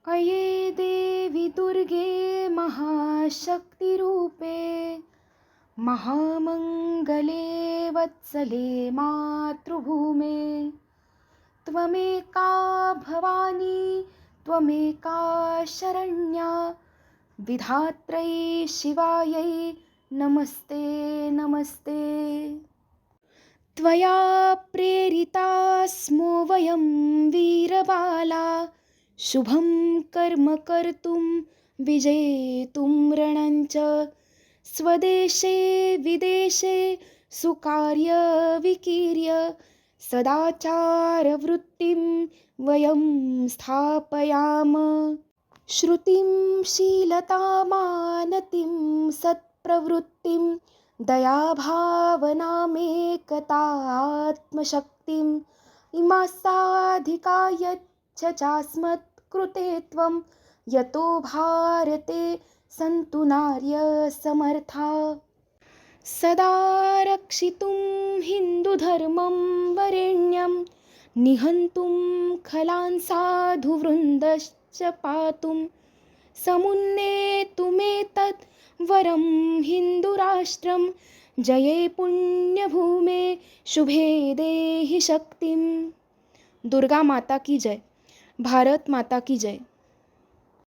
अये देवी दुर्गे महाशक्तिरूपे महामङ्गले वत्सले मातृभूमे त्वमेका भवानी त्वमेका शरण्या विधात्रै शिवायै नमस्ते नमस्ते। त्वया प्रेरिता स्मो वयं वीरबाला शुभं कर्म कर्तुं विजेतुं रणञ्च स्वदेशे विदेशे सुकार्यविकीर्य सदाचारवृत्तिं वयं स्थापयाम। श्रुतिं शीलतामानतिं सत्प्रवृत्तिं दयाभावनामेकतात्मशक्तिम् इमा साधिकायच्छ चास्मत्कृते त्वं यतो भारते सन्तु नार्यसमर्था। सदा रक्षितुं हिन्दुधर्मं वरेण्यं निहन्तुं खलान् साधुवृन्दश्च पातुं समुन्नेतुमेतत् वरं हिन्दुराष्ट्रं जये पुण्यभूमे शुभे देहि शक्तिं। दुर्गा माता की जय। भारत माता की जय।